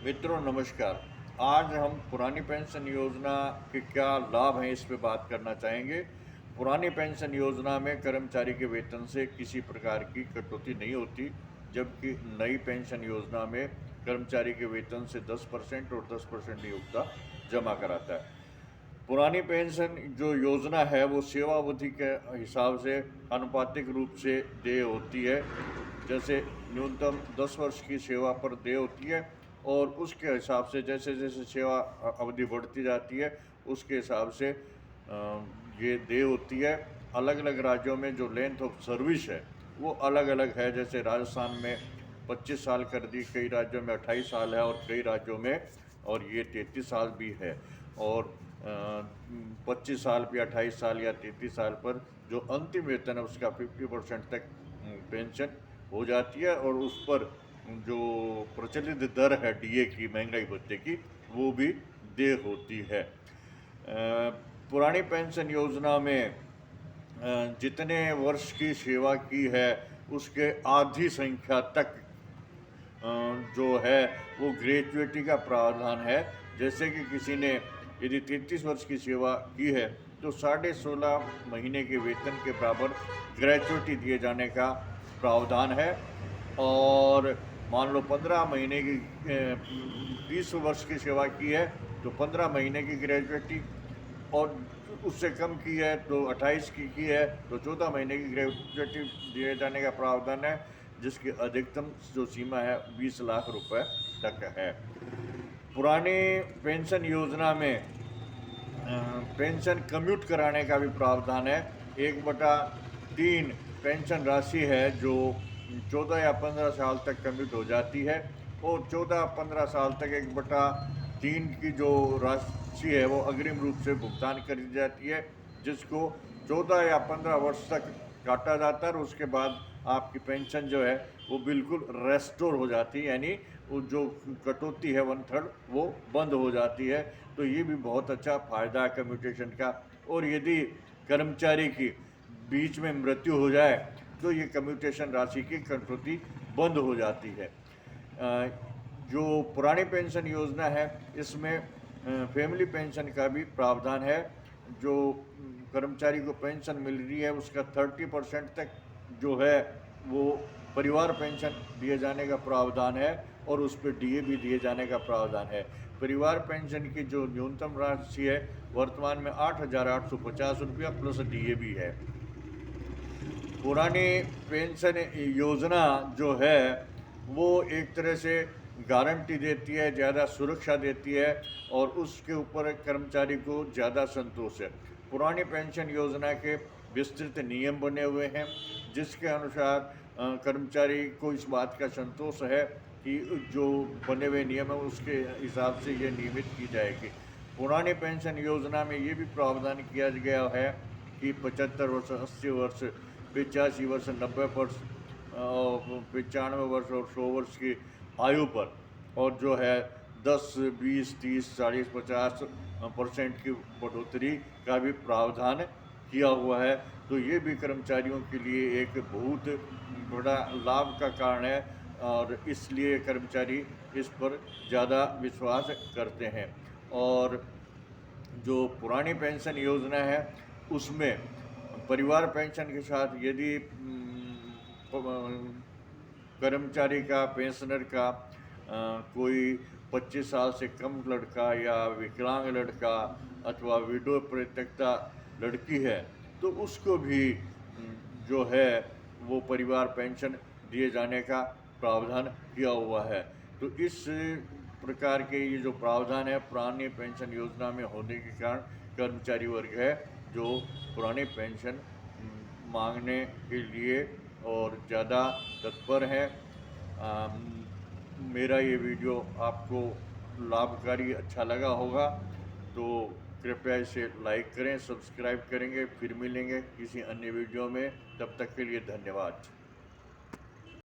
मित्रों नमस्कार। आज हम पुरानी पेंशन योजना के क्या लाभ हैं इस पे बात करना चाहेंगे। पुरानी पेंशन योजना में कर्मचारी के वेतन से किसी प्रकार की कटौती नहीं होती, जबकि नई पेंशन योजना में कर्मचारी के वेतन से 10% और 10% नियोक्ता जमा कराता है। पुरानी पेंशन जो योजना है वो सेवावधि के हिसाब से आनुपातिक रूप से देय होती है। जैसे न्यूनतम 10 वर्ष की सेवा पर देय होती है और उसके हिसाब से जैसे जैसे सेवा अवधि बढ़ती जाती है उसके हिसाब से ये देय होती है। अलग अलग राज्यों में जो लेंथ ऑफ सर्विस है वो अलग अलग है। जैसे राजस्थान में 25 साल कर दी, कई राज्यों में 28 साल है और कई राज्यों में और ये 33 साल भी है। और 25 साल या 28 साल या 33 साल पर जो अंतिम वेतन है उसका 50% तक पेंशन हो जाती है और उस पर जो प्रचलित दर है डीए की, महंगाई भत्ते की, वो भी देय होती है। पुरानी पेंशन योजना में जितने वर्ष की सेवा की है उसके आधी संख्या तक जो है वो ग्रेजुएटी का प्रावधान है। जैसे कि किसी ने यदि 33 वर्ष की सेवा की है तो 16.5 महीने के वेतन के बराबर ग्रेजुएटी दिए जाने का प्रावधान है। और मान लो 15 महीने की 20 वर्ष की सेवा की है तो 15 महीने की ग्रेजुएटी, और उससे कम की है तो 28 की है तो 14 महीने की ग्रेजुएटी दिए जाने का प्रावधान है, जिसकी अधिकतम जो सीमा है 20 लाख रुपए तक है। पुरानी पेंशन योजना में पेंशन कम्यूट कराने का भी प्रावधान है। 1/3 पेंशन राशि है जो 14 या 15 साल तक कम्यूट हो जाती है और 14-15 साल तक 1/3 की जो राशि है वो अग्रिम रूप से भुगतान कर दी जाती है, जिसको 14 या 15 वर्ष तक काटा जाता है और उसके बाद आपकी पेंशन जो है वो बिल्कुल रेस्टोर हो जाती है, यानी वो जो कटौती है 1/3 वो बंद हो जाती है। तो ये भी बहुत अच्छा फायदा है कम्यूटेशन का। और यदि कर्मचारी की बीच में मृत्यु हो जाए तो ये कम्यूटेशन राशि की कटौती बंद हो जाती है। जो पुरानी पेंशन योजना है इसमें फैमिली पेंशन का भी प्रावधान है। जो कर्मचारी को पेंशन मिल रही है उसका 30% तक जो है वो परिवार पेंशन दिए जाने का प्रावधान है और उस पर डीए भी दिए जाने का प्रावधान है। परिवार पेंशन की जो न्यूनतम राशि है वर्तमान में 8,850 रुपया प्लस डीए भी है। पुरानी पेंशन योजना जो है वो एक तरह से गारंटी देती है, ज़्यादा सुरक्षा देती है और उसके ऊपर कर्मचारी को ज़्यादा संतोष है। पुरानी पेंशन योजना के विस्तृत नियम बने हुए हैं जिसके अनुसार कर्मचारी को इस बात का संतोष है कि जो बने हुए नियम है उसके हिसाब से ये नियमित की जाएगी। पुरानी पेंशन योजना में ये भी प्रावधान किया गया है कि 75 वर्ष, 80 वर्ष, 85 वर्ष, 90 वर्ष, 95 वर्ष और 100 वर्ष की आयु पर और जो है 10, 20, 30, 40, 50% की बढ़ोतरी का भी प्रावधान किया हुआ है। तो ये भी कर्मचारियों के लिए एक बहुत बड़ा लाभ का कारण है और इसलिए कर्मचारी इस पर ज़्यादा विश्वास करते हैं। और जो पुरानी पेंशन योजना है उसमें परिवार पेंशन के साथ यदि कर्मचारी का, पेंशनर का कोई 25 साल से कम लड़का या विकलांग लड़का अथवा विडो परित्यक्ता लड़की है तो उसको भी जो है वो परिवार पेंशन दिए जाने का प्रावधान किया हुआ है। तो इस प्रकार के ये जो प्रावधान है पुरानी पेंशन योजना में होने के कारण कर्मचारी वर्ग है जो पुरानी पेंशन मांगने के लिए और ज़्यादा तत्पर है। मेरा ये वीडियो आपको लाभकारी अच्छा लगा होगा तो कृपया इसे लाइक करें, सब्सक्राइब करेंगे। फिर मिलेंगे किसी अन्य वीडियो में, तब तक के लिए धन्यवाद।